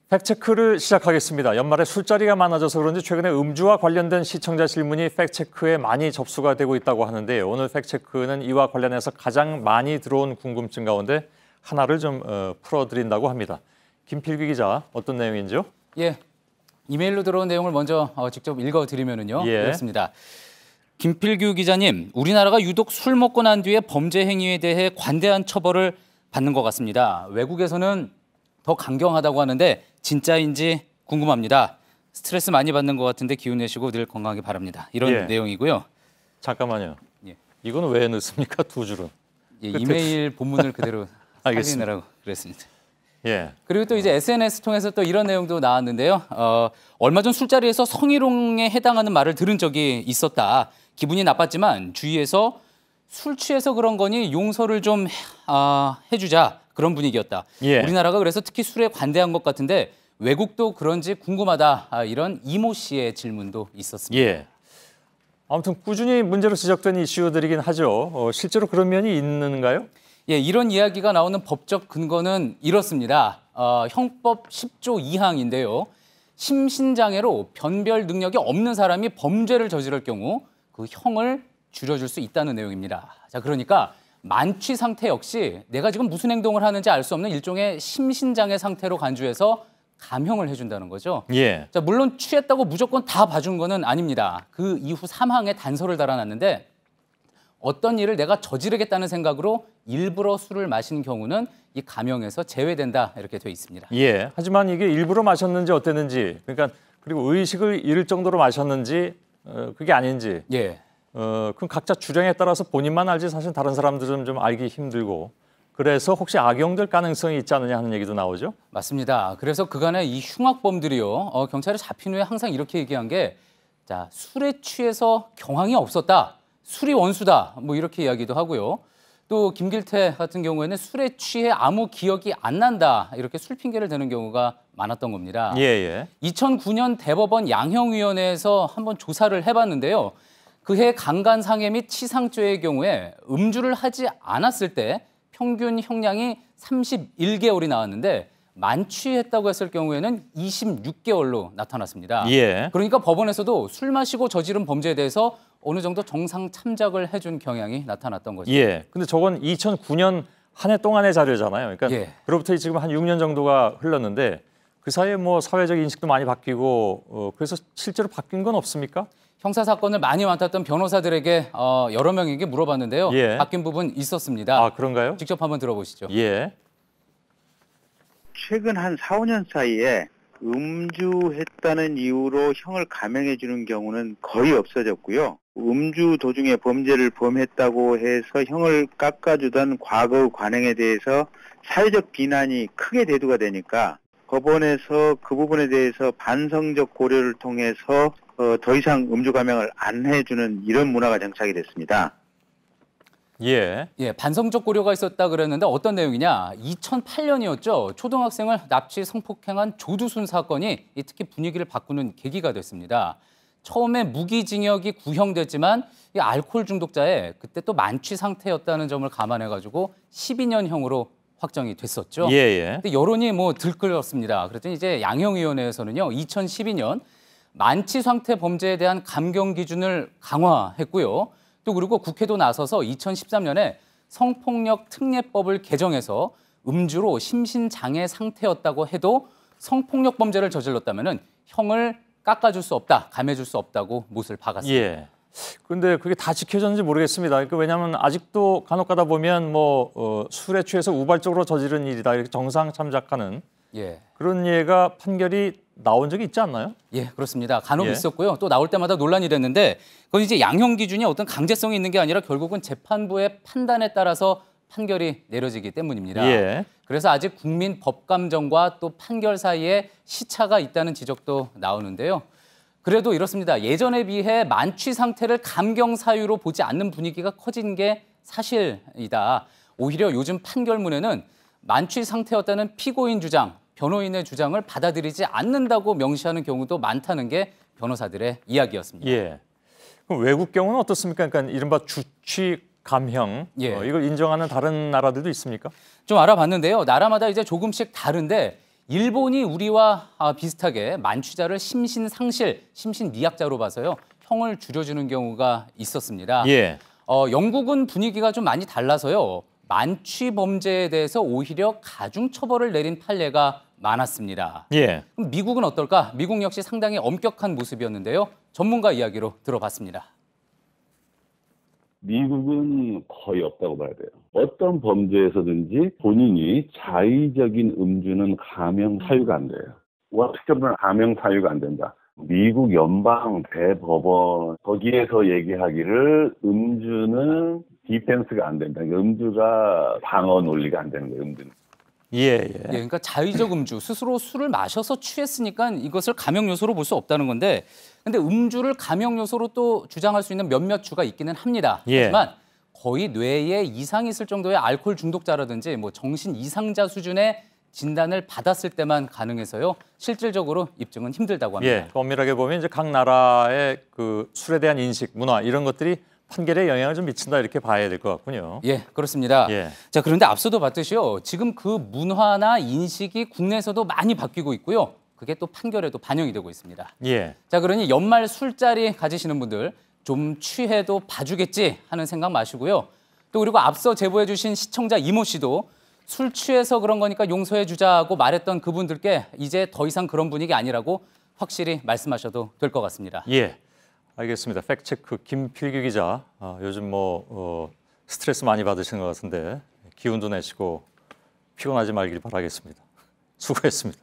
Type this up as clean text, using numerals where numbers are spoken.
팩트체크를 시작하겠습니다. 연말에 술자리가 많아져서 그런지 최근에 음주와 관련된 시청자 질문이 팩트체크에 많이 접수가 되고 있다고 하는데요. 오늘 팩트체크는 이와 관련해서 가장 많이 들어온 궁금증 가운데 하나를 좀 풀어드린다고 합니다. 김필규 기자, 어떤 내용인지요? 예, 이메일로 들어온 내용을 먼저 직접 읽어드리면요. 그렇습니다. 김필규 기자님, 우리나라가 유독 술 먹고 난 뒤에 범죄 행위에 대해 관대한 처벌을 받는 것 같습니다. 외국에서는 더 강경하다고 하는데 진짜인지 궁금합니다. 스트레스 많이 받는 것 같은데 기운 내시고 늘 건강하게 바랍니다. 이런 내용이고요. 잠깐만요. 이거는 왜 넣습니까? 두 줄은. 이메일 본문을 그대로 살리느라고 그랬습니다. 그리고 또 이제 SNS 통해서 또 이런 내용도 나왔는데요. 얼마 전 술자리에서 성희롱에 해당하는 말을 들은 적이 있었다. 기분이 나빴지만 주위에서 술 취해서 그런 거니 용서를 좀 해주자. 그런 분위기였다. 우리나라가 그래서 특히 술에 관대한 것 같은데 외국도 그런지 궁금하다. 이런 이모 씨의 질문도 있었습니다. 아무튼 꾸준히 문제로 지적된 이슈들이긴 하죠. 실제로 그런 면이 있는가요? 이런 이야기가 나오는 법적 근거는 이렇습니다. 형법 10조 2항인데요. 심신장애로 변별 능력이 없는 사람이 범죄를 저지를 경우 그 형을 줄여줄 수 있다는 내용입니다. 자, 그러니까 만취 상태 역시 내가 지금 무슨 행동을 하는지 알 수 없는 일종의 심신장애 상태로 간주해서 감형을 해준다는 거죠. 자, 물론 취했다고 무조건 다 봐준 거는 아닙니다. 그 이후 3항에 단서를 달아놨는데 어떤 일을 내가 저지르겠다는 생각으로 일부러 술을 마신 경우는 이 감형에서 제외된다 이렇게 돼 있습니다. 하지만 이게 일부러 마셨는지 어땠는지, 그러니까 그리고 의식을 잃을 정도로 마셨는지 그게 아닌지. 그럼 각자 주량에 따라서 본인만 알지 사실 다른 사람들은 좀 알기 힘들고 그래서 혹시 악용될 가능성이 있지 않느냐 하는 얘기도 나오죠? 맞습니다. 그래서 그간의 이 흉악범들이요. 경찰에 잡힌 후에 항상 이렇게 얘기한 게 자, 술에 취해서 경황이 없었다. 술이 원수다. 뭐 이렇게 이야기도 하고요. 또 김길태 같은 경우에는 술에 취해 아무 기억이 안 난다. 이렇게 술 핑계를 대는 경우가 많았던 겁니다. 2009년 대법원 양형위원회에서 한번 조사를 해봤는데요. 그해 강간상해 및 치상죄의 경우에 음주를 하지 않았을 때 평균 형량이 31개월이 나왔는데 만취했다고 했을 경우에는 26개월로 나타났습니다. 그러니까 법원에서도 술 마시고 저지른 범죄에 대해서 어느 정도 정상 참작을 해준 경향이 나타났던 거죠. 근데 저건 2009년 한 해 동안의 자료잖아요. 그러니까 그로부터 지금 한 6년 정도가 흘렀는데 그 사이에 뭐 사회적 인식도 많이 바뀌고 그래서 실제로 바뀐 건 없습니까? 형사 사건을 많이 맡았던 변호사들에게 여러 명에게 물어봤는데요. 바뀐 부분 있었습니다. 아, 그런가요? 직접 한번 들어보시죠. 최근 한 4, 5년 사이에 음주했다는 이유로 형을 감형해 주는 경우는 거의 없어졌고요. 음주 도중에 범죄를 범했다고 해서 형을 깎아주던 과거 관행에 대해서 사회적 비난이 크게 대두가 되니까 법원에서 그 부분에 대해서 반성적 고려를 통해서 더 이상 음주 감형을 안 해주는 이런 문화가 정착이 됐습니다. 반성적 고려가 있었다 그랬는데 어떤 내용이냐? 2008년이었죠. 초등학생을 납치 성폭행한 조두순 사건이 특히 분위기를 바꾸는 계기가 됐습니다. 처음에 무기징역이 구형됐지만 이 알코올 중독자에 그때 또 만취 상태였다는 점을 감안해가지고 12년형으로 확정이 됐었죠. 근데 여론이 뭐 들끓었습니다. 그랬더니 이제 양형위원회에서는요, 2012년 만취 상태 범죄에 대한 감경 기준을 강화했고요. 또 그리고 국회도 나서서 2013년에 성폭력 특례법을 개정해서 음주로 심신장애 상태였다고 해도 성폭력 범죄를 저질렀다면은 형을 깎아줄 수 없다, 감해줄 수 없다고 못을 박았습니다. 근데 그게 다 지켜졌는지 모르겠습니다. 그러니까 왜냐하면 아직도 간혹 가다 보면 뭐 술에 취해서 우발적으로 저지른 일이다 이렇게 정상 참작하는 그런 예가 판결이 나온 적이 있지 않나요? 그렇습니다. 간혹 있었고요. 또 나올 때마다 논란이 됐는데 그건 이제 양형 기준이 어떤 강제성이 있는 게 아니라 결국은 재판부의 판단에 따라서 판결이 내려지기 때문입니다. 그래서 아직 국민 법감정과 또 판결 사이에 시차가 있다는 지적도 나오는데요. 그래도 이렇습니다. 예전에 비해 만취 상태를 감경 사유로 보지 않는 분위기가 커진 게 사실이다. 오히려 요즘 판결문에는 만취 상태였다는 피고인 주장, 변호인의 주장을 받아들이지 않는다고 명시하는 경우도 많다는 게 변호사들의 이야기였습니다. 그럼 외국 경우는 어떻습니까? 그러니까 이른바 주취 감형 이걸 인정하는 다른 나라들도 있습니까? 좀 알아봤는데요. 나라마다 이제 조금씩 다른데 일본이 우리와 비슷하게 만취자를 심신상실, 심신미약자로 봐서요. 형을 줄여주는 경우가 있었습니다. 예. 영국은 분위기가 좀 많이 달라서요. 만취 범죄에 대해서 오히려 가중 처벌을 내린 판례가 많았습니다. 예. 그럼 미국은 어떨까? 미국 역시 상당히 엄격한 모습이었는데요. 전문가 이야기로 들어봤습니다. 미국은 거의 없다고 봐야 돼요. 어떤 범죄에서든지 본인이 자의적인 음주는 감형 사유가 안 돼요. 어떻게 보면 감형 사유가 안 된다. 미국 연방 대법원 거기에서 얘기하기를 음주는 디펜스가 안 된다. 음주가 방어 논리가 안 되는 거예요. 음주는. 예. 그러니까 자의적 음주, 스스로 술을 마셔서 취했으니까 이것을 감형 요소로 볼 수 없다는 건데, 근데 음주를 감형 요소로 또 주장할 수 있는 몇몇 주가 있기는 합니다. 예. 하지만 거의 뇌에 이상이 있을 정도의 알코올 중독자라든지 뭐 정신 이상자 수준의 진단을 받았을 때만 가능해서요. 실질적으로 입증은 힘들다고 합니다. 예. 엄밀하게 보면 이제 각 나라의 그 술에 대한 인식, 문화 이런 것들이 판결에 영향을 좀 미친다 이렇게 봐야 될 것 같군요. 예, 그렇습니다. 예. 자, 그런데 앞서도 봤듯이요. 지금 그 문화나 인식이 국내에서도 많이 바뀌고 있고요. 그게 또 판결에도 반영이 되고 있습니다. 예. 자, 그러니 연말 술자리 가지시는 분들 좀 취해도 봐주겠지 하는 생각 마시고요. 또 그리고 앞서 제보해 주신 시청자 이모 씨도 술 취해서 그런 거니까 용서해 주자고 말했던 그분들께 이제 더 이상 그런 분위기 아니라고 확실히 말씀하셔도 될 것 같습니다. 예. 알겠습니다. 팩트체크 김필규 기자. 요즘 스트레스 많이 받으시는 것 같은데 기운도 내시고 피곤하지 말길 바라겠습니다. 수고했습니다.